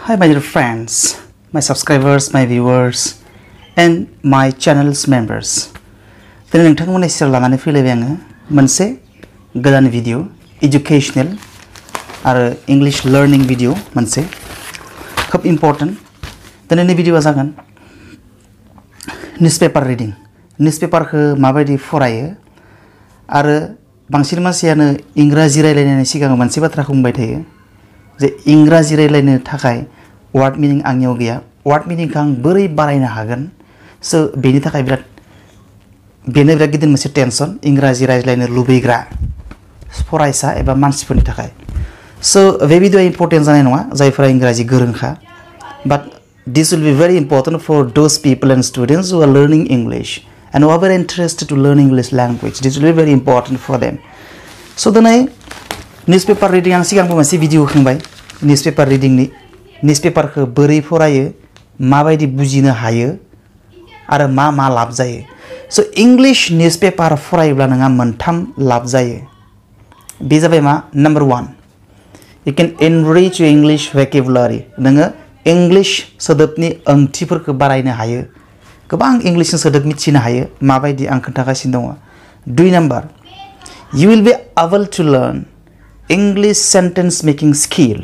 Hi my dear friends, my subscribers, my viewers and my channel's members. दिनै नोंथांमोननि सेराव लानानै फैलायबाय आङो मोनसे गोदान भिडिअ एजुकेशनल आरो इंलिश लर्निं भिडिअ मोनसे खोब इम्पोर्टेन्ट दिनैनि भिडिअआ जागोन निउसपेपार रिडिं निउसपेपारखौ माबायदि फरायो आरो बांसिन मानसियानो इंराजि रायलायनायनि सिगां मोनसे बाथ्राखौ बुंबाय थायो जे इंराजि रायलायनो थाखाय वर्ड मिनिं आंनियाव गैया वर्ड मिनिंखौ आं बोरै बानायनो हागोन सो बेनि थाखाय बिराद गिदिर मोनसे टेनसन इंराजि रायज्लायनो लुबैग्रा फरायसा एबा मानसिफोरनि थाखाय सो बे भिडिअआ इम्पोर्टेन्ट जानाय नङा जायफोरा इंराजि गोरोंखा बाट this will be very important for those people and students who are learning English and who are very interested to learn English language. This will be very important for them. So दिनै newspaper reading आं सिगांबो मोनसे video होखांबाय newspaper reading नि newspaperखौ बोरै फरायो माबायदि बुजिनो हायो आरो मा लाब जायो. So English newspaper फरायोब्ला नोंहा मोनथाम लाब जायो. बे जाबाय मा number 1 you can enrich your English vocabulary. नोङो इंग्लिश सोदोबनि ओंथिफोरखौ बारायनो हायो गोबां इंग्लिश सोदोब मिथिनो हायो माबायदि आं खोन्थागासिनो दङ 2 number you will be able to learn English sentence making skill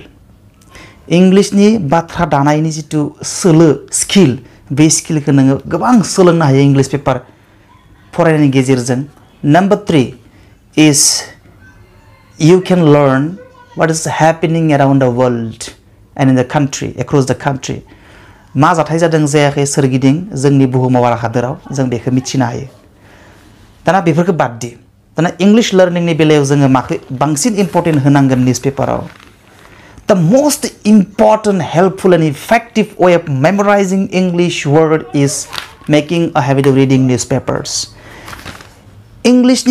इंग्लिशनि बाथ्रा दानायनि जितु सोलो स्किल बे स्किलखौ नोङो गोबां सोलोंनो हायो इंग्लिश पेपार फरायनायनि गेजेरजों number 3 is you can learn what is happening around the world and in the country, across the country. मा जाथाय जादों जायाखै सोरगिदिं जोंनि बुहुमाव आरो हादोराव जों बेखौ मिथिनो हायो दाना बेफोरखौ बाद दि दाना इंलिश लर्निंनि बेलायाव जोङो माखौ बांसिन इम्पोर्टेन्ट होनांगोन निउसपेपाराव the most important helpful and effective way of memorizing English word is making a habit of reading newspapers. English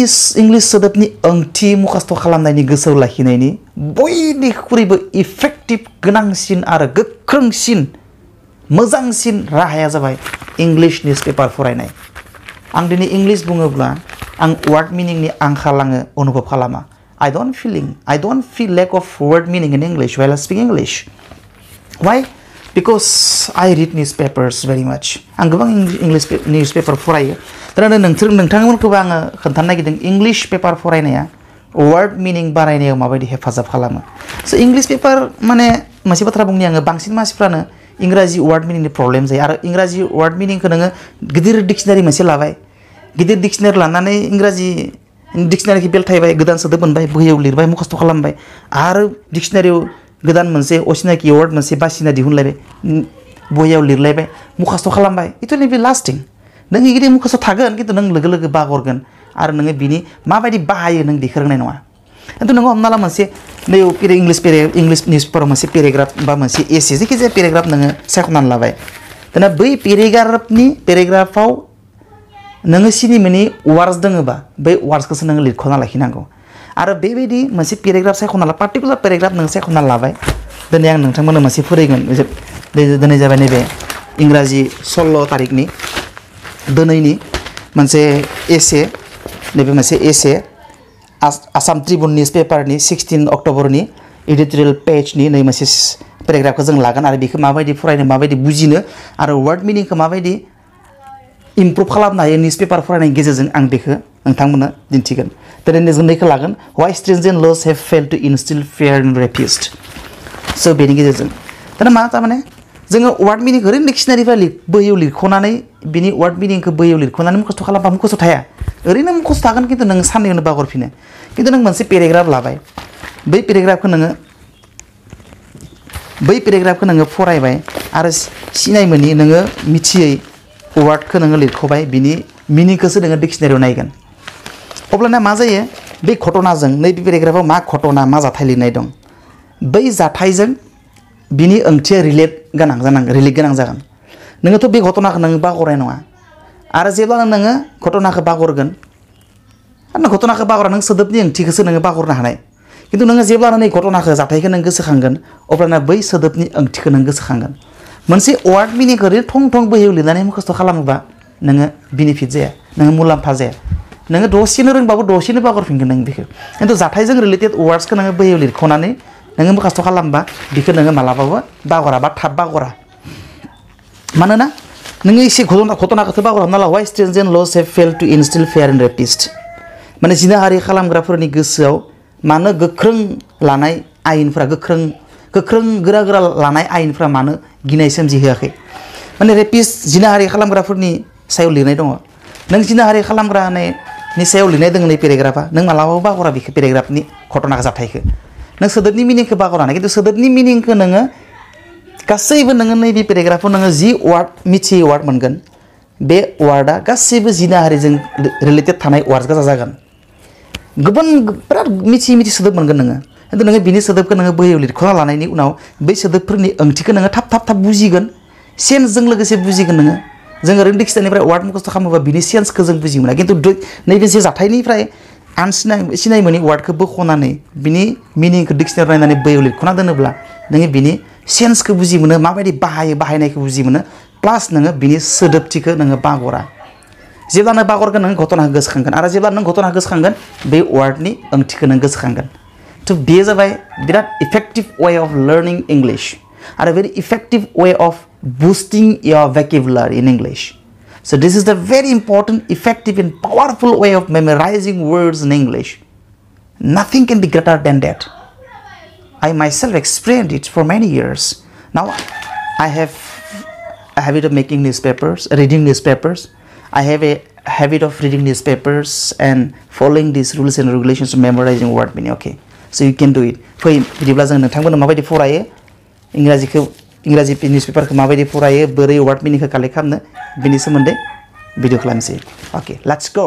सोदोबनि ओंथि मुखास्त खालामनायनि गोसोआव लाखिनायनि बयनिख्रुइबो इफेक्टिव गोनांसिन आरो गोख्रोंसिन मोजांसिन राहाया जाबाय इंग्लिश निउसपेपार फरायनाय आं दिनै इंग्लिश बुङोब्ला आं वर्ड मिनिंनि आंखाल आङो अनुभव खालामा I don't feel lack of word meaning in English while I speak English. Why? Because I read newspapers very much. आं गोबां इंग्लिश निउसपेपार फरायो दाना नोंथांमोनखौबो आङो खोन्थानो नागिरदों इंग्लिश पेपार फरायनाया वर्ड मिनिं बारायनायाव माबायदि हेफाजाब खालामो सो इंग्लिश पेपार माने मोनसे बाथ्रा बुंनि आङो बांसिन मानसिफ्रानो इंराजि वर्ड मिनिंनि प्रब्लेम जायो आरो इंराजि वर्ड मिनिंखौ नोङो गिदिर डिक्सनारि मोनसे लाबाय गिदिर डिक्सनारि लानानै इंराजि डिक्सनारिखौ बेलथायबाय गोदान सोदोब मोनबाय बोहियाव लिरबाय मुखास्त खालामबाय आरो डिक्सनारियाव गोदान मोनसे असिनाखि वर्ड मोनसे बासिना दिहुनलायबाय बोहियाव लिरलायबाय मुखास्त खालामबाय इट विल बी लास्टिं नों इगिदि मुखास्त थागोन खिन्थु नों लोगो लोगो बावगारगोन आरो नोङो बिनि माबायदि बाहायो नों बेखौ रोंनाय नङा खिन्थु नोङो हमना ला मोनसे नै इंलिश निउसपेपाराव मोनसे पेराग्राफ बा मोनसे एसे जायखिजाया पेराग्राफ नोङो सायख'नानै लाबाय दाना बै पेराग्राफाव नोङो सिनि मोनि वार्डस दोङोबा बै वार्डसखौसो नोङो लिरख'ना लाखिनांगौ आरो बेबायदि मोनसे पेराग्राफ सायख'ना ला पार्टिकुलार पेराग्राफ नों सायख'ना लाबाय दिनै आं नोंथांमोननो मोनसे फोरोंगोन दिनै जाबाय नैबे इंराजि 16 तारिखनि दिनैनि मोनसे एसे नैबे मोनसे एसे आसाम ट्रिबुन निउसपेपारनि 16 अक्ट'बरनि एडिटरियेल पेजनि नै मोनसे पेराग्राफखौ जों लागोन आरो बेखौ माबायदि फरायनो माबायदि बुजिनो आरो वर्ड मिनिंखौ माबायदि इमप्रुभ खालामनो हायो निउसपेपार फरायनायनि गेजेरजों आं बेखौ नोंथांमोननो दिन्थिगोन दिनै जों नैखौ लागोन why stringent laws have failed to instil fear in rapist सो बेनि गेजेरजों दाना मा थारमाने जोङो वर्ड मिनिंखौ ओरैनो डिक्सनारिनिफ्राय बोहियाव लिरख'नानै बिनि वर्ड मिनिंखौ बोहियाव लिरख'नानै मुखस्थ' खालामबा मुखस्थ' थाया ओरैनो मुखस्थ' थागोन खिन्थु नों साननैयावनो बावगारफिनो खिन्थु नों मोनसे पेराग्राफ लाबाय बै पेराग्राफखौ नोङो फरायबाय आरो सिनाय मोनि नोङो मिथियै वर्डखौ नोङो लिरख'बाय बिनि मिनिंखौसो नोङो डिक्सनारियाव नायगोन अब्लाना मा जायो बे घटनाजों नैबे पेराग्राफाव मा घटना मा जाथाय लिरनाय दं बै जाथायजों बिनि ओंथिया रिलेट गोनां जागोन नोङोथ' बे घटनाखौ नोङो बावगारनाय नङा आरो जेब्ला नोङो घटनाखौ बावगारगोन आरो घटनाखौ बावगारा नों सोदोबनि ओंथिखौसो नोङो बावगारनो हानाय खिन्थु नोङो जेब्ला नै घटनाखौ जाथायखौ नों गोसोखांगोन अब्लाना बै सोदोबनि ओंथिखौ नों गोसोखांगोन मोनसे वर्ड मिनिंखौ ओरैनो थं बोहियाव लिरनानै मुखस्थ' खालामोबा नोङो बेनिफिट जाया नोङो मुलाम्फा जाया नोङो दसेनो रोंबाबो दसेनो बावगारफिनगोन नों बेखौ खिन्थु जाथायजों रिलेटेड वार्ड्सखौ नोङो बोहियाव लिरख'नानै नोङो मुखास्थ' खालामबा बेखौ नोङो मालाबाबो बागरा बा थाब बागरा मानोना नोङो एसे घटनाखौथ' बागरा हमना ला why stringent laws have fail to instil fear and rapist माने जिनाहारि खालामग्राफोरनि गोसोआव मानो गोख्रों लानाय आयेनफ्रा गोख्रों गोरा लानाय आयेनफ्रा मानो गिनाय सोमजिहोआखै माने रेपिस्ट जिनाहारि खालामग्राफोरनि सायाव लिरनाय दङ नों जिनाहारि खालामग्रानि सायाव लिरनाय दङ नै पेराग्राफा नों मालाबाबो बागरा बेखौ पेराग्राफनि घटना जाथायखौ नों सोदोबनि मिनिंखौ बागरा खिन्थु सोदोबनि मिनिंखौ नोङो गासैबो नोङो नैबे पेराग्राफाव नोङो जि वार्ड मिथियै वार्ड मोनगोन बे वार्डा गासैबो जिनाहारिजों रिलेटेड थानाय वार्ड गोजा जागोन गुबुन बिराद मिथियै सोदोब मोनगोन नोङो खिन्थु नोङो बिनि सोदोबखौ नोङो बोहियाव लिरख'ना लानायनि उनाव बै सोदोबफोरनि ओंथिखौ नोङो थाब बुजिगोन सेन्सजों लोगोसे बुजिगोन नोङो जों ओरैनो डिक्सनारिनिफ्राय वार्ड मुखस्थ' खालामोबा बिनि सेन्सखौ जों बुजि मोना खिन्थु नैबे जे जाथायनिफ्राय सिनाय मोनै वार्डखौ बख'नानै बिनि मिनिंखौ डिक्सनारियाव नायनानै बोहियाव लिरख'ना दोनोब्ला नोङो बिनि सेन्सखौ बुजि मोनो माबायदि बाहायनायखौ बुजि मोनो प्लास नोङो बिनि सोदोबथिखौ नोङो बागरा जेब्लानो बागरगोन नों घटनाखौ गोसोखांगोन आरो जेब्ला नों घटनाखौ गोसोखांगोन बे वार्डनि ओंथिखौ नों गोसोखांगोन थ' बेयो जाबाय बिराद effective way of learning English आरो very effective way of boosting your vocabulary in English. So this is the very important, effective and powerful way of memorizing words in English. Nothing can be greater than that. I myself experienced it for many years. Now I have a habit of making newspapers, reading newspapers. I have a habit of reading newspapers and following these rules and regulations of memorizing word meaning. Okay, so you can do it. फै बिदिब्ला जों नोंथांमोननो माबायदि फरायो इंराजि निउसपेपारखौ माबायदि फरायो बोरै ward मिनिंखौ collect खालामनो बिनि सोमोन्दै भिडिअ खालामसै अके लेट्स गो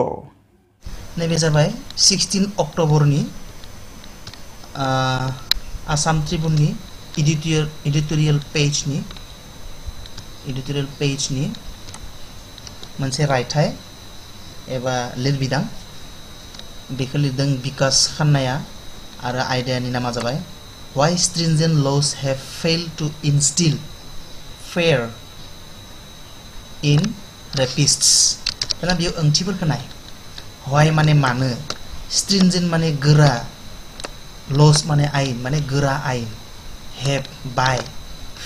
नैबे जाबाय 16 अक्ट'बरनि आसाम ट्रिबुननि एडिटरियेल पेजनि मोनसे रायथाइ एबा लिरबिदां बेखौ लिरदों बिकास खान्नाया आरो आयदानि नामा जाबाय Why stringent laws have failed to instill fear in rapists. दाना बेयाव ओंथिफोरखौ नाय Why माने मानो stringent माने गोरा laws माने आयेन माने गोरा आयेन have by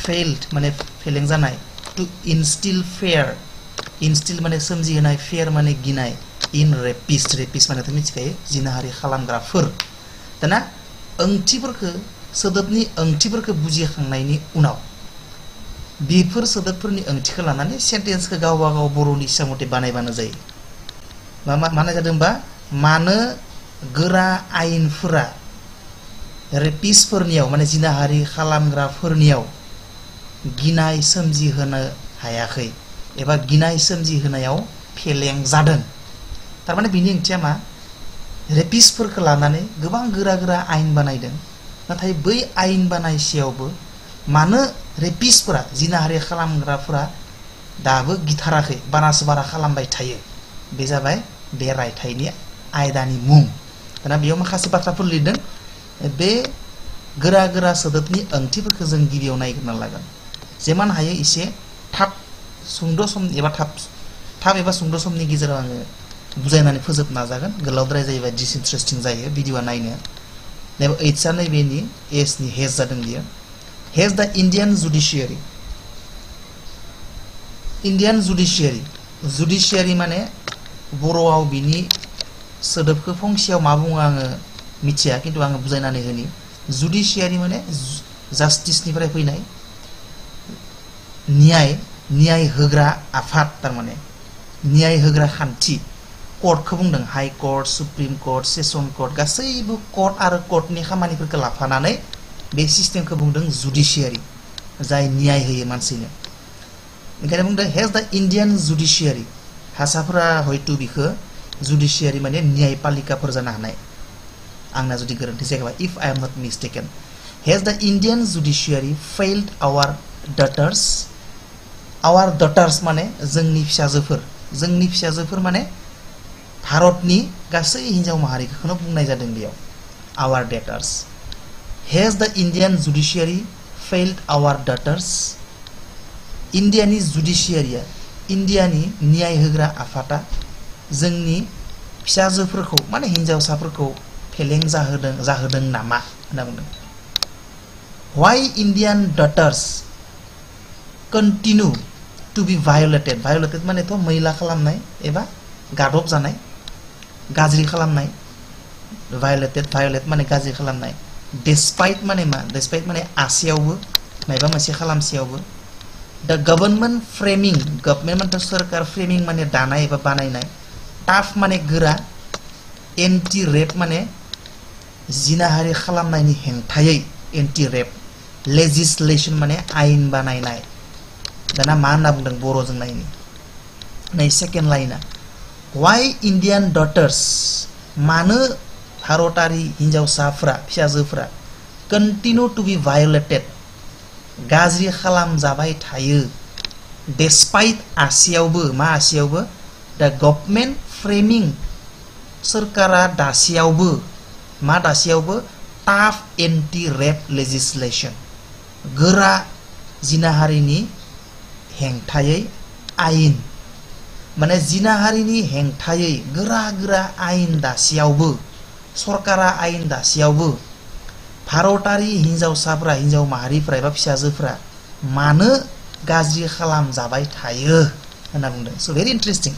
failed माने फेलें जानाय to instill fear instill माने सोमजिहोनाय fear माने गिनाय in rapist माने मिथिखायो जिनाहारि खालामग्राफोर दाना ओंथिफोरखौ सोदोबनि ओंथिफोरखौ बुजिखांनायनि उनाव बेफोर सोदोबफोरनि ओंथिखौ लानानै सेन्टेन्सखौ गावबा गाव बर'नि इसा मथे बानायबानो जायो मानो जादोंबा मानो गोरा आयेनफोरा रेपिस्टफोरनियाव माने जिनाहारि खालामग्राफोरनियाव गिनाय सोमजिहोनो हायाखै एबा गिनाय सोमजिहोनायाव फेलें जादों थारमाने बिनि ओंथिया मा रेपिस्टफोरखौ लानानै गोबां गोरा आयेन बानायदों नाथाय बै आयेन बानायसेयावबो मानो रेपिस्टफोरा जिनाहारि खालामग्राफोरा दाबो गिथाराखै बारासो बारा खालामबाय थायो बे जाबाय बे रायथाइनि आयदानि मुं दाना बेयाव माखासे बाथ्राफोर लिरदों बे गोरा सोदोबनि ओंथिफोरखौ जों गिबियाव नायग्रोना लागोन जेमान हायो एसे थाब एबा सुंद' समनि गेजेराव आङो बुजायनानै फोजोब नाजागोन गोलावद्राय जायोबा डिसइन्ट्रेस्टिं जायो भिडिअआ नायनो नैबे ओइटसा नैबेनि एसनि हेज जादों बियो हेज द इन्डियान जुडिशियारि माने बर'आव बिनि सोदोबखौ फंसेयाव मा बुङो आङो मिथिया खिन्थु आङो बुजायनानै होनि जुडिशियारि माने जास्टिसनिफ्राय फैनाय न्याय होग्रा आफाद थारमाने न्याय होग्रा खान्थि कोर्टखौ बुंदों high court supreme court session court गासैबो कोर्ट आरो कोर्टनि खामानिफोरखौ लाफानानै बे सिस्टेमखौ बुंदों जुडिशियारि जाय न्याय होयो मानसिनो ओंखायनो बुंदों हेज द इन्डियान जुडिशियारि हारसाफोरा हयतो बिखौ जुडिशियारि माने न्यायपालिकाफोर जानो हानाय आंना जुदि गोरोन्थि जायाखैबा if I am not mistaken has the Indian judiciary failed our daughters माने जोंनि फिसाजोफोर माने भारतनि गासै हिन्जाव माहारिखौनो बुंनाय जादों बेयाव our debtors hedge the Indian judiciary failed our डटार्स इन्डियानि जुडिशियारिया इन्डियानि न्याय होग्रा आफादा जोंनि फिसाजोफोरखौ माने हिन्जावसाफोरखौ फेलें जाहोदों नामा होनना बुंदों why Indian daughters continue to be violated माने तो मैला खालामनाय एबा गादब जानाय गाज्रि खालामनाय violate माने गाज्रि खालामनाय despite माने मा despite माने आसेयावबो मायबा मोनसे खालामसेयावबो the government framing माने सरकार framing माने दानाय एबा बानायनाय tough माने गोरा anti rape माने जिनाहारि खालामनायनि हेंथायै anti rape legislation माने आयेन बानायनाय दाना मा होनना बुंदों बर'जों नायनि नै सेकेन्ड लाइना why Indian daughters मानो भारतारि हिन्जावसाफ्रा फिसाजोफ्रा continue to be violated गाज्रि खालामजाबाय थायो despite आसियावबो मा आसियावबो the government framing सरकारा दासियावबो मा दासियावबो tough anti rape legislation गोरा जिनाहारिनि हेंथायै आयेन माने जिनाहारिनि हेंथायै गोरा गोरा आयेन दासियावबो सरकारा आयेन दासियावबो भारतारि हिन्जावसाफ्रा हिन्जाव माहारिफ्रा एबा फिसाजोफ्रा मानो गाज्रि खालामजाबाय थायो होनना बुंदों स' भेरि इन्टारेस्टिं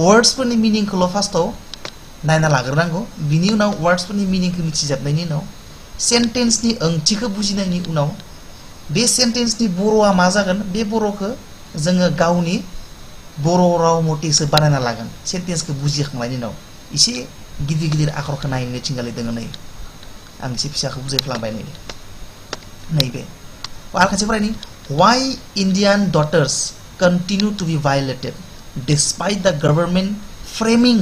वर्ड्सफोरनि मिनिंखौल' फार्स्टआव नायना लाग्रोनांगौ बिनि उनाव वर्ड्सफोरनि मिनिंखौ मिथिजाबनायनि उनाव सेन्टेन्सनि ओंथिखौ बुजिनायनि उनाव बे सेन्टेन्सनि बर'आ मा जागोन बे बर'खौ जोङो गावनि बर' राव मथेसो बानायना लागोन सेन्टेन्सखौ बुजिखांनायनि उनाव एसे गिदिर गिदिर आखरखौ नायनो थिंगालि दोङो नै आं एसे फिसाखौ बुजायफ्लांबाय नैबे आरो खायसे फरायनि why Indian daughters continue to be violated despite the government framing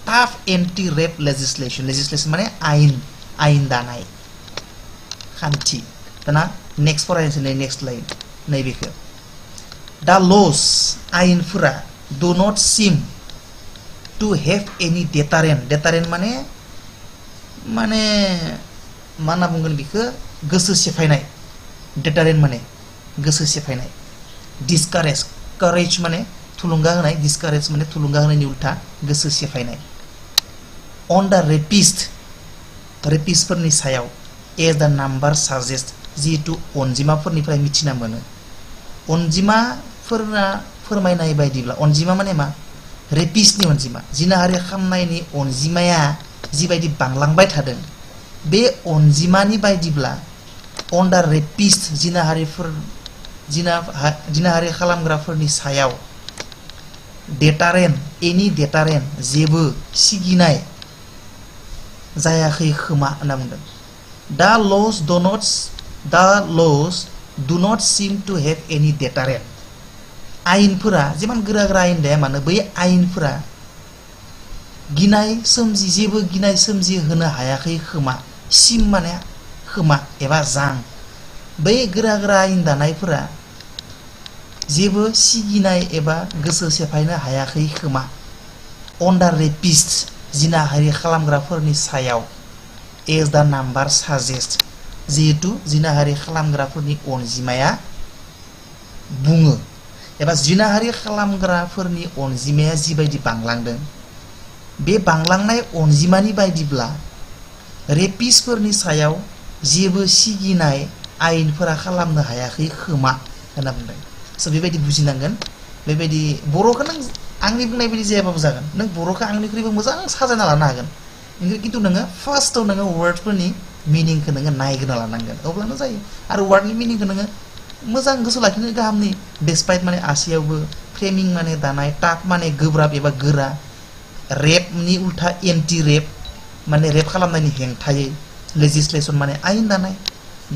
tough anti-rape legislation माने आयेन दानाय खान्थि दाना नेक्स्ट फरायनोसै नै नेक्स्ट लाइन नैबेखौ the laws आयेनफोरा do not seem to have any deterrent माने मा होनना बुंगोन बेखौ गोसो सेफायनाय deterrent माने गोसो सेफायनाय discourage courage माने थुलुंगा होनाय discourage माने थुलुंगा होनायनि उल्था गोसो सेफायनाय on the rapistफोरनि सायाव as the number suggests जिहेतु अनजिमाफोरनिफ्राय मिथिना मोनो अनजिमाफोरा फोरमायनाय बायदिब्ला अनजिमा माने मा रेपिस्टनि अनजिमा जिनाहारि खालामनायनि अनजिमाया जिबायदि बांलांबाय थादों बे अनजिमानि बायदिब्ला on the rapist जिनाहारि खालामग्राफोरनि सायाव any deterrent जेबो सिगिनाय जायाखै खोमा होनना बुंदों the laws do not seem to have any deterrent आयेनफोरा जेमान Gora Gora आयेन दाया मानो बै आयेनफोरा जेबो गिनाय सोमजिहोनो हायाखै खोमा सिम माने खोमा एबा जां बै गोरा गोरा आयेन दानायफोरा जेबो सिगिनाय एबा गोसो सेफायनो हायाखै खोमा on the rapist जिनाहारि खालामग्राफोरनि सायाव as the number suggests जिहेतु जिनाहारि खालामग्राफोरनि अनजिमाया बुङो एबा जिनाहारि खालामग्राफोरनि अनजिमाया जिबायदि बांलांदों बे बांलांनाय अनजिमानि बायदिब्ला रेपिस्टफोरनि सायाव जेबो सिगिनाय आयेनफोरा खालामनो हायाखै खोमा होनना बुंदों स' बेबायदि बुजिनांगोन बेबायदि बर'खौ नों आंनि बुंनाय बायदि जायाबाबो जागोन नों बर'खौ आंनिख्रुइबो मोजां साजायना लानो हागोन खिन्थु नोङो फार्स्टआव नोङो वर्डफोरनि मिनिंखौ नोङो नायग्रोना लानांगोन अब्लानो जायो आरो वर्डनि मिनिंखौ नोङो मोजां गोसो लाखिनो गाहामनि डिस्पाइट माने आसियावबो फ्रेमिं माने दानाय टाफ माने गोब्राब एबा गोरा रेपनि उल्था एन्टि रेप माने रेप खालामनायनि हेंथायै लेजिस्लेशन माने आयेन दानाय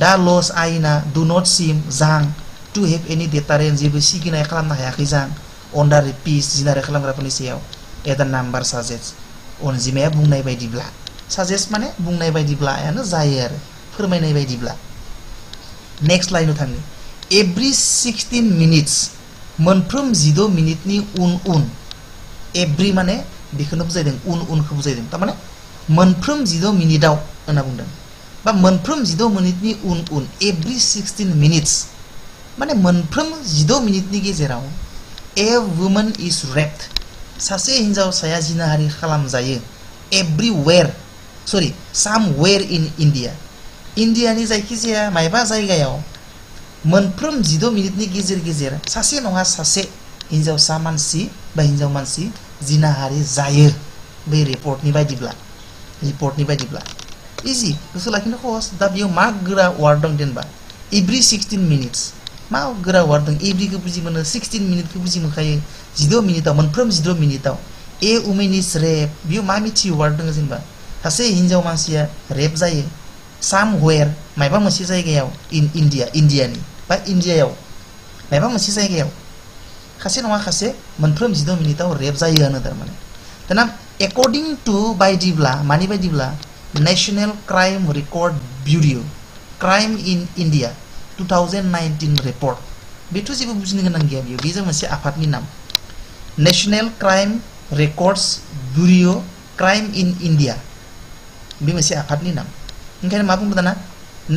दा लस आयेना डु नट सिम जां टु हेभ एनि डेटारेन्ट जेबो सिगिनाय खालामनो हायाखै जां अन्डार पिस जिनाहारि खालामग्राफोरनि सायाव एट नाम्बार साजेस्ट अनजिमाया बुंनाय बायदिब्ला साजेस्ट माने बुंनाय बायदिब्लायानो जायो आरो फोरमायनाय बायदिब्ला नेक्स्ट लाइनाव थाङो एभ्रि 16 मिनिट्स मोनफ्रोम 16 मिनिटनि उन एभ्रि माने बेखौनो बुजायदों उनखौ बुजायदों थारमाने मोनफ्रोम 16 मिनिटाव होनना बुंदों बा मोनफ्रोम 16 मिनिटनि उन एभ्रि 16 मिनिट्स माने मोनफ्रोम 16 मिनिटनि गेजेराव ए वुमेन इज रेप्ड सासे हिन्जावसाया जिनाहारि खालामजायो एभ्रिवेयर समवेयर इन इन्डिया इन्डियानि जायखिजाया मायबा जायगायाव मोनफ्रोम 16 मिनिटनि गेजेर गेजेर सासे नङा सासे हिन्जावसा मानसि बा हिन्जाव मानसि जिनाहारि जायो बे रिपर्टनि बायदिब्ला इजि गोसो लाखिनो खहस दा बेयाव मा गोरा वार्ड दं जेनेबा एभ्रि 16 मिनिट्स मा गोरा वार्ड दं एभ्रिखौ बुजि मोनो 16 मिनिटखौ बुजि मोनखायो 16 मिनिटाव मोनफ्रोम 16 मिनिटाव ए वुमेन इज रेप बेयाव मा मिथियो वार्ड दङ जेनेबा सासे हिन्जाव मानसिया रेप जायो सामवेयर मायबा मोनसे जायगायाव इन इन्डियानि बा इन्डियायाव मायबा मोनसे जायगायाव खासे नङा खासे मोनफ्रोम 16 मिनिटाव रेप जायो आनो थारमाने दाना एकर्डिं टु बायदिब्ला मानि बायदिब्ला national crime record bureau crime in India 2019 report बेथ' जेबो बुजिनो गोनां गैया बेयो मोनसे आफादनि नाम national crime records bureau crime in India बे मोनसे आफादनि नाम ओंखायनो मा बुंदों दाना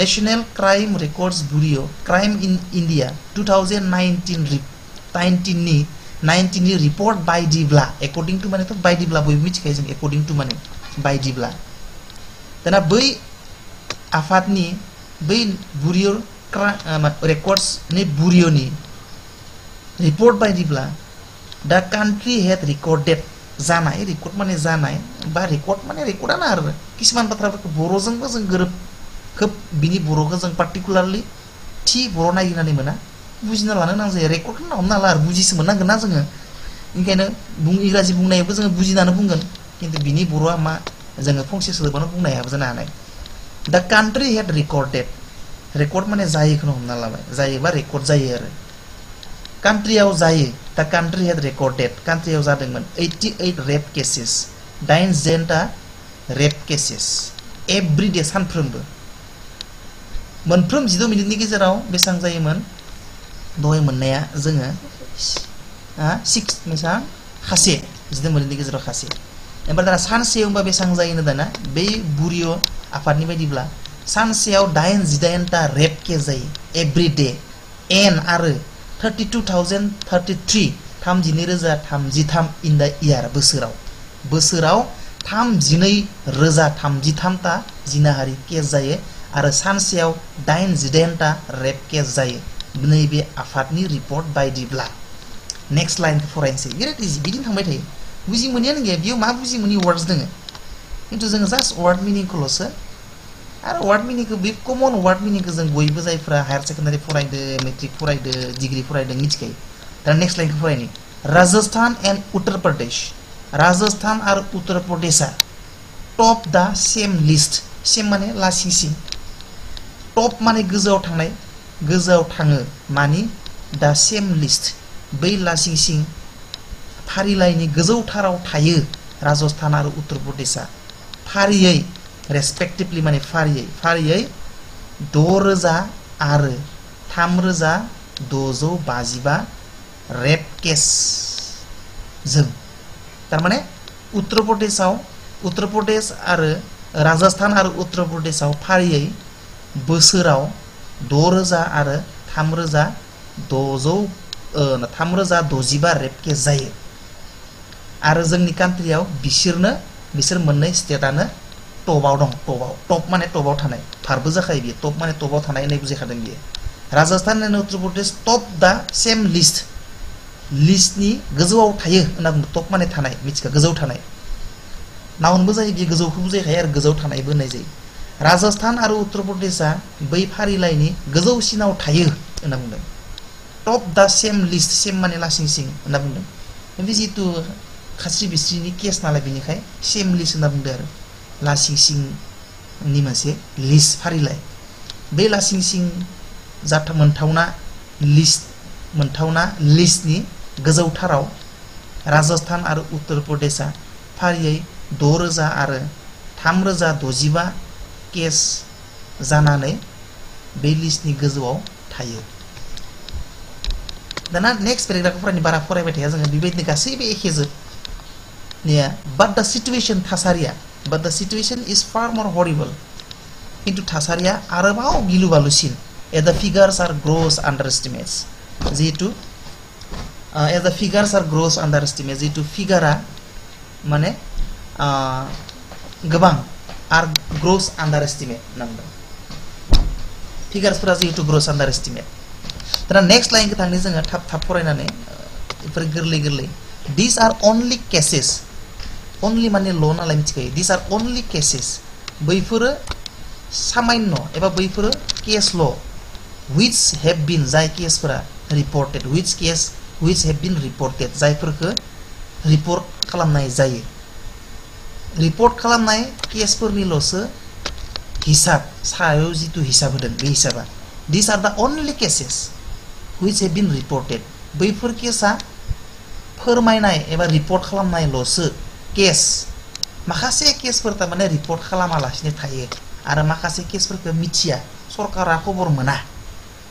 national crime records bureau crime in India 2019 नि रिपर्ट बायदिब्ला एकर्डिं टु माने थ' बायदिब्ला बयबो मिथिखायो जों एकर्डिं टु माने बायदिब्ला दाना बै आफादनि बै ब्युरो रेकर्ड्सनि ब्युरोनि रिपर्ट बायदिब्ला दा कान्ट्रि हेड रेकर्डेड जानाय रेकर्ड माने जानाय बा रेकर्ड माने रेकर्डानो आरो किसुमान बाथ्राफोरखौ बर'जोंबो जों गोरोब खोब बिनि बर'खौ जों पार्टिकुलारलि थि बर' नागिरनानै मोना बुजिना लानो नां जायो रेकर्डखौनो हमना ला आरो बुजिसो मोननांगोन ना जोङो ओंखायनो इंराजि बुंनायावबो जोङो बुजिनानै बुंगोन खिन्थु बिनि बर'आ मा जोङो फंसे सोदोबानो बुंनो हायाबो जानो हानाय दा कान्ट्रि हेड रेकर्ड माने जायोखौनो हमना लाबाय जायोबा रेकर्ड जायो आरो कान्ट्रियाव जायो दा कान्ट्रि हेड रेकर्डेड कान्ट्रियाव जादोंमोन 88 rape cases 8 rape cases every day सानफ्रोमबो मोनफ्रोम 16 मिनिटनि गेजेराव बेसेबां जायोमोन दहाय मोननाया जोङो 6 बेसेबां खासे 16 मिनिटनि गेजेराव खासे ओमफ्राय दाना सानसेयाव होनबा बेसेबां जायोनो दाना बै बुरिय आफादनि बायदिब्ला सानसेयाव 8 रेप केस जायो एभ्रिडे एन आरो 32,033 32,033 इन द इयार बोसोराव 32,033 ता जिनाहारि केस जायो आरो सानसेयाव 8 रेप केस जायो नैबे आफादनि रिपर्ट बायदिब्ला नेक्स्ट लाइन फरायनोसै बिराद इजि बिदिनो थांबाय थायो बुजि मोनैयानो गैया बेयाव मा बुजि मोनि वार्ड्स दङ खिन्थु जोङो जास्ट वार्ड मिनिंखौल'सो आरो वार्ड मिनिंखौ बे कमन वार्ड मिनिंखौ जों बयबो जायफ्रा हायार सेकेन्डारि फरायदो मेट्रिक फरायदो डिग्री फरायदों मिथिखायो दा नेक्स्ट लाइनखौ फरायनि राजस्थान एन्ड उत्तर प्रदेश राजस्थान आरो उत्तर प्रदेशआ टप दा सेम लिस्ट सेम माने लासिंसिं टप माने गोजौआव थाङो मानि दा सेम लिस्ट बै लासिंसिं फारिलाइनि गोजौथाराव थायो राजस्थान आरो उत्तर प्रदेशआ फारियै रेसपेक्टिभलि माने फारियै 6,000 आरो 3,655 रेप केस जों तारमाने उत्तर प्रदेश आरो राजस्थान आरो उत्तर प्रदेशआव फारियै बोसोराव 6,000 आरो 3,655 रेप केस जायो आरो जोंनि कान्ट्रियाव बिसोर मोननै स्टेटआनो टपआव दं टप माने टपआव थानाय फारबो जाखायो बियो टप माने टपआव थानाय होननाय बुजिखादों बियो राजस्थान आरो उत्तर प्रदेश टप दा सेम लिस्टनि गोजौआव थायो होनना बुङो टप माने थानाय मिथिखा गोजौ थानाय नाउनबो जायो बियो गोजौखौ बुजायखायो आरो गोजौ थानायबो होननाय जायो राजस्थान आरो उत्तर प्रदेशआ बै फारिलाइनि गोजौसिनाव थायो होनना बुंदों टप दा सेम लिस्ट सेम माने लासिंसिं होनना बुंदों बे जितु खास्रि बिस्रिनि केस नालाय बेनिखाय सेम लिस्ट होनना बुंदों आरो लासिंसिंनि मोनसे लिस्ट फारिलाइ बे लासिंसिं मोनथावना लिस्टनि गोजौथाराव राजस्थान आरो उत्तर प्रदेशआ फारियै 6,000 आरो 3,655 केस जानानै बे लिस्टनि गोजौआव थायो दाना नेक्स्ट पेराग्राफखौ फरायनो बारा फरायबाय थाया जोङो बेबायदिनो गासैबो एखेजोब but the situation is far more horrible किन्तु थासारिया आरोबाव गिलु बालुसिन as the figures are gross underestimates जिहेतु as the figures are gross underestimates जिहेतु फिगारा माने गोबां आर ग्रोस आन्डार एस्टिमेट होनना बुंदों फिगार्सफोरा जिहेतु ग्रस आन्डार एस्टिमेट दाना नेक्स्ट लाइनखौ थांनि जोङो थाब थाब फरायनानै बेफोर गोरलै गोरलै दिस आर अनलि केसेस अनलि माने ल नालाय मिथिखायो दिस आर अनलि केसेस बैफोरो सामान्य एबा बैफोरो केस ल which have been जाय केसफोरा रिपर्टेड which have been reported जायफोरखौ रिपर्ट खालामनाय जायो रिपर्ट खालामनाय केसफोरनिल'सो हिसाब सायाव जितु हिसाब होदों बे हिसाबा these are the only cases which have been reported बैफोर केसा फोरमायनाय एबा रिपर्ट खालामनायल'सो केस माखासे केसफोर थारमाने रिपर्ट खालामालासिनो थायो आरो माखासे केसफोरखौ मिथिया सरकारा खबर मोना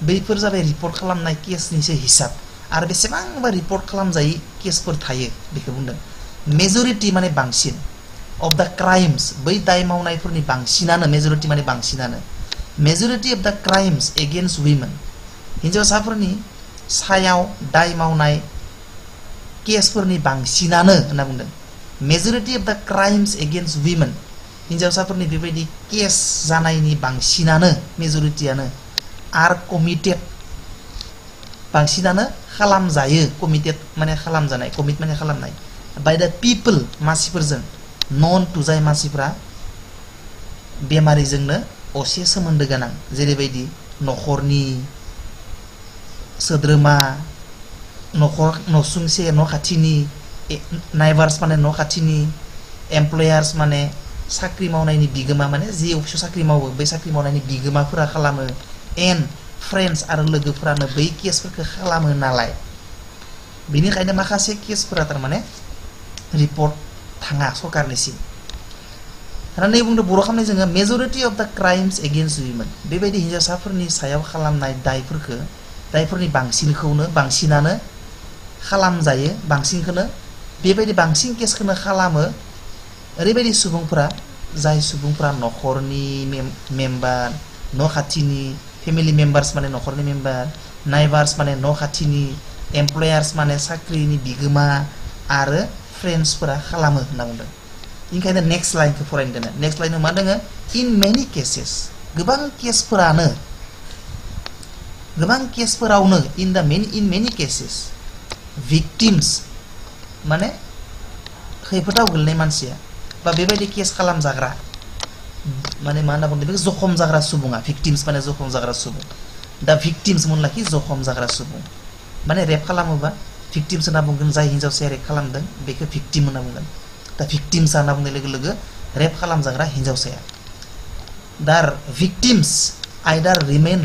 बैफोर जाबाय रिपर्ट खालामनाय केसनिसो हिसाब आरो बेसेबांबा रिपर्ट खालामजायै केसफोर थायो बेखौ बुंदों मेजरिटी माने बांसिन of the crimes बै दाय मावनायफोरनि बांसिनानो मेजरिटी माने बांसिनानो majority of the crimes against women हिन्जावसाफोरनि सायाव दाय मावनाय केसफोरनि बांसिनानो होनना बुंदों majority of the crimes against women हिन्जावसाफोरनि बेबायदि केस जानायनि बांसिनानो मेजरिटीयानो आर कमिटेड बांसिनानो खालामजायो कमिटेड माने खालामजानाय कमिट माने खालामनाय बाय द पिपल मानसिफोरजों नन टु जाय मानसिफ्रा बेमारिजोंनो असे सोमोन्दो गोनां जेरैबायदि नखरनि सोद्रोमा नखर नसुंसे न खाथिनि नाइबार्स माने न खाथिनि एमप्लयार्स माने साख्रि मावनायनि बिगोमा माने जे अफिसाव साख्रि मावो बै साख्रि मावनायनि बिगोमाफोरा खालामो एन्ड फ्रेन्ड्स आरो लोगोफोरानो बै केसफोरखौ खालामो नालाय बेनिखायनो माखासे केसफोरा थारमाने रिपर्ट थाङा सरकारनिसिम होननानै बुंदों बर' खालामनाय जोङो मेजरिटी अफ द क्राइम्स एगेन्स्ट वुमेन बेबायदि हिन्जावसाफोरनि सायाव खालामनाय दायफोरनि बांसिनानो खालामजायो बांसिनखौनो बेबायदि बांसिन केसखौनो खालामो ओरैबायदि सुबुंफोरा जाय सुबुंफोरा नखरनि मेम्बार न खाथिनि फेमिलि मेम्बार्स माने नखरनि मेम्बार नाइबार्स माने न खाथिनि एमप्लयार्स माने साख्रिनि बिगोमा आरो फ्रेन्ड्सफोरा खालामो होनना बुंदों ओंखायनो नेक्स्ट लाइनखौ फरायनो दोनो नेक्स्ट लाइनाव मा दोङो इन मेनि केसेस गोबां केसफोरावनो इन मेनि केसेस भिक्टिम्स माने खैफोदाव गोलैनाय मानसिया बा बेबायदि केस खालामजाग्रा माने मा होनना बुंदों बेखौ जखम जाग्रा सुबुङा भिक्टिम्स माने जखम जाग्रा सुबुं दा भिक्टिम्स मोनलाखि जखम जाग्रा सुबुं माने रेप खालामोबा भिक्टिम्स होनना बुंगोन जाय हिन्जावसाया रेप खालामदों बेखौ भिक्टिम होनना बुंगोन दा भिक्टिम्स होनना बुंनाय लोगो लोगो रेप खालामजाग्रा हिन्जावसाया दा victims either remain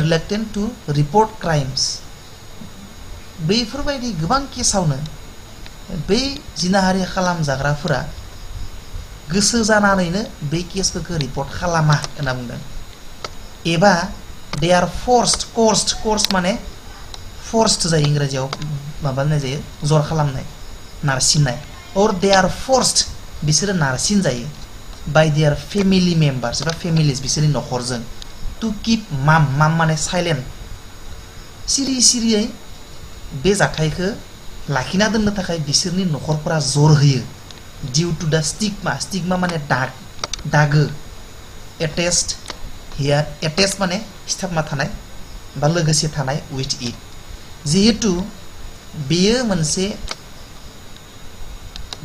reluctant to report crimes बैफोरबायदि गोबां केसावनो बै जिनाहारि खालामजाग्राफोरा गोसो जानानैनो बै केसफोरखौ रिपर्ट खालामा होनना बुंदों एबा दे आर फर्स्ड माने फर्स्ड जायो इंराजियाव माबा होननाय जायो जर खालामनाय नारसिननाय और दे आर फर्स्ड बिसोरो नारसिन जायो बाय देयार फेमिलि मेम्बार्स एबा फेमिलिस बिसोरनि नखरजों टु कीप माम माने साइलेन्ट सिरियै बे जाथायखौ लाखिना दोननो थाखाय बिसोरनि नखरफोरा जर होयो due to the stigma माने दागो attached माने सिथाबना थानाय बा लोगोसे थानाय with it जिहेतु बेयो मोनसे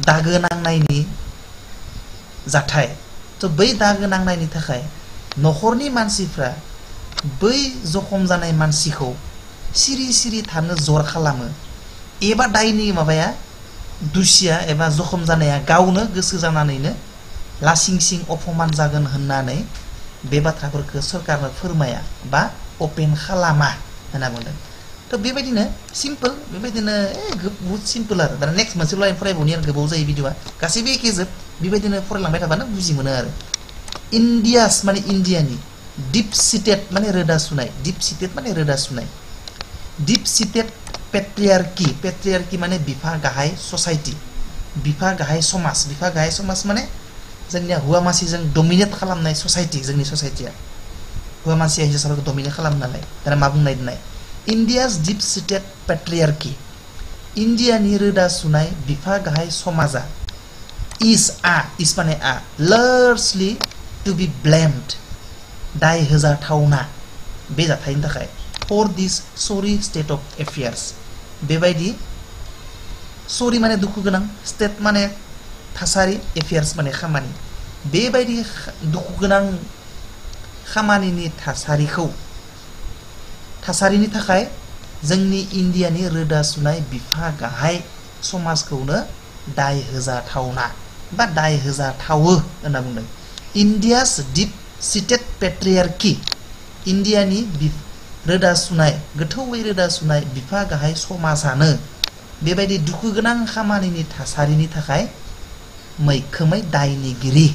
दागो नांनायनि जाथाय तो बै दागो नांनायनि थाखाय नखरनि मानसिफ्रा बै जखम जानाय मानसिखौ सिरि थानो जर खालामो एबा दायनि माबाया दुसिया एबा जखम जानाया गावनो गोसो जानानैनो लासिंसिं अपमान जागोन होननानै बे बाथ्राफोरखौ सरकारनो फोरमाया बा ओपन खालामा होनना बुंदों तो बेबायदिनो सिम्पल बेबायदिनो बहुत सिम्पल आरो दा नेक्स्ट मोनसे लाइन फरायबावनि आरो गोबाव जायो भिडिअआ गासैबो एखे जोब बेबायदिनो फरायलांबाय थाबानो बुजि मोनो आरो इन्डियास माने इन्डियानि डीप सिटेड माने रोदा सुनाय डीप सिटेड माने रोदा सुनाय डीप सिटेड पेट्रियार्की माने बिफा गाहाय ससाइटि बिफा गाहाय समाज माने जोंनिया हौवा मानसिजों डमिनेट खालामनाय ससाइटि जोंनि ससाइटिया हौवा मानसिया हिन्जावसाफोरखौ डमिनेट खालामो नालाय दाना मा बुंनाय दोननाय इन्डियास डीप सिटेड पेट्रियार्की इन्डियानि रोदा सुनाय बिफा गाहाय समाजा इस माने लार्जलि to be blamed दाय होजाथावना बे जाथायनि थाखाय for this sorry state of affairs बेबायदि sorry माने दुखु गोनां state माने थासारि affairs माने खामानि बेबायदि दुखु गोनां खामानिनि थासारिनि थाखाय जोंनि इन्डियानि रोदा सुनाय बिफा गाहाय समाजखौनो दाय होजाथावना बा दाय होजाथावो होनना बुंदों इन्डियास डीप सीटेड पेट्रियार्की इन्डियानि रोदा सुनाय गोथौयै रोदा सुनाय बिफा गाहाय समाजानो बेबायदि दुखु गोनां खामानिनि थासारिनि थाखाय मैखोमै दायनिगिरि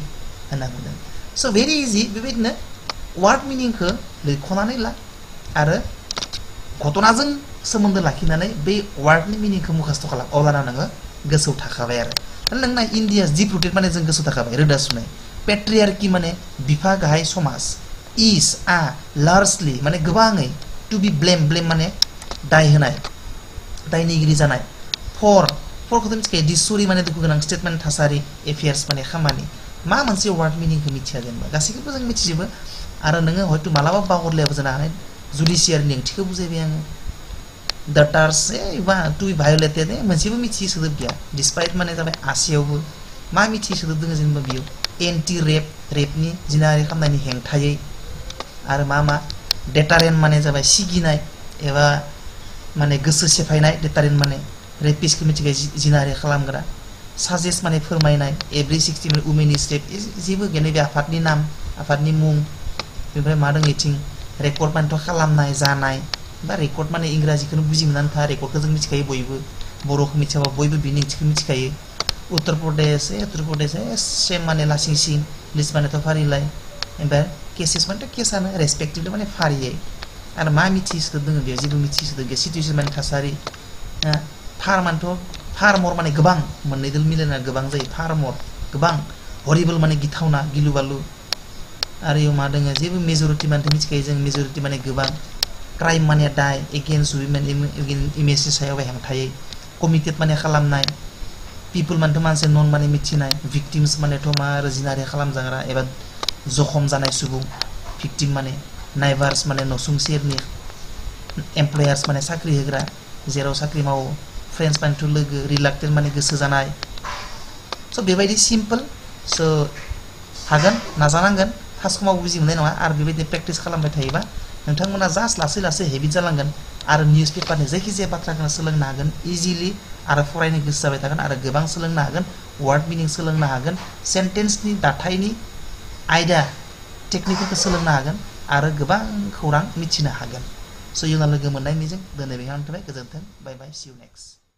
होनना बुंदों स' भेरि इजि बेबायदिनो वार्ड मिनिंखौ लिरख'नानै ला आरो घटनाजों सोमोन्दो लाखिनानै बे वार्डनि मिनिंखौ मुखास्त खालाम अब्लाना नोङो गोसोआव थाखाबाय आरो नोंना इन्डिया डीप रुटेड माने जों गोसोआव थाखाबाय रोदा सुनाय पेट्रियार्की माने बिफा गाहाय समाज इज आ लार्जलि माने गोबाङै टु बी ब्लेम माने दाय होनाय दायनिगिरि जानाय फरखौथ' मिथिखायो डिसुरि माने दुखु गोनां स्टेट माने थासारि एफेयार्स माने खामानि मा मोनसे वार्ड मिनिंखौ मिथिया जेनेबा गासैखौबो जों मिथिजोबो आरो नोङो हयथ' मालाबा बावगरलायाबो जानो हानाय जुडिसियारिनि ओंथिखौ बुजायबाय आङो डाटार्स एबा टु बी भायोलेटेड मोनसेबो मिथियै सोदोब गैया डिस्पाइट माने जाबाय आसियावबो मा मिथियै सोदोब दङ जेनेबा बेयाव एन्टि रेपनि जिनाहारि खालामनायनि हेंथायै आरो मा डेटारेन्ट माने जाबाय सिगिनाय एबा माने गोसो सेफायनाय डेटारेन्ट माने रेपिस्टखौ मिथिखायो जिनाहारि खालामग्रा साजेस्ट माने फोरमायनाय एभ्रि 60 माने उमेननि स्टेप जेबो गैया बे आफादनि नाम आफादनि मुं बेनिफ्राय मा दङ इथिं रेकर्ड मानेथ' खालामनाय जानाय बा रेकर्ड माने इंराजिखौनो बुजि मोननानै था रेकर्डखौ जों मिथिखायो बयबो बर'खौ मिथियाबा बयबो बिनि ओंथिखौ मिथिखायो उत्तर प्रदेश सेम माने लासिंसिं लिस्ट मानेथ' फारिलाइ ओमफ्राय केसेस मानेथ' केसानो रेसपेक्टिभलि माने फारियै आरो मा मिथियै सोदोब दङ बेयाव जेबो मिथियै सोदोब गैया सिटुएसन माने थासारि फारमर माने गोबां मोननैदोल मिलायना गोबां जायो फारमर गोबां हरिबल माने गिथावना गिलु बालु आरो इयाव मा दङ जेबो मेजरिटि माने मिथिखायो जों मेजरिटि माने गोबां क्राइम माने दाय एगेन्स्ट वुमेन इमेजनि सायाव हेंथायै कमिटेड माने खालामनाय पिपल मानेथ' मानसि नन माने मिथिनाय भिक्टिम्स मानेथ' मा जिनाहारि खालामजाग्रा एबा जखम जानाय सुबुं भिक्टिम माने नाइबार्स माने नसुंसेरनि एमप्लयार्स माने साख्रि होग्रा जेराव साख्रि मावो फ्रेन्ड्स मानेथ' लोगो रिलाक्टेन्ट माने गोसो जानाय स' बेबायदि सिम्पल स' हागोन नाजानांगोन फार्स्ट समाव बुजि मोननाय नङा आरो बेबायदि प्रेक्टिस खालामबाय थायोबा नोंथांमोना जास्ट लासै लासै हेबिट जालांगोन आरो निउस पेपारनि जायखिजाया बाथ्राखौनो सोलोंनो हागोन इजिलि आरो फरायनो गोसो जाबाय थागोन आरो गोबां सोलोंनो हागोन वार्ड मिनिं सोलोंनो हागोन सेन्टेन्सनि दाथायनि आयदा टेकनिकफोरखौ सोलोंनो हागोन आरो गोबां खौरां मिथिनो हागोन स' इयुनाव लोगो मोननाय मिजिं दिनै बेहाय थाबाय गोजोन्थों बाय बाय सि इउ नेक्स्ट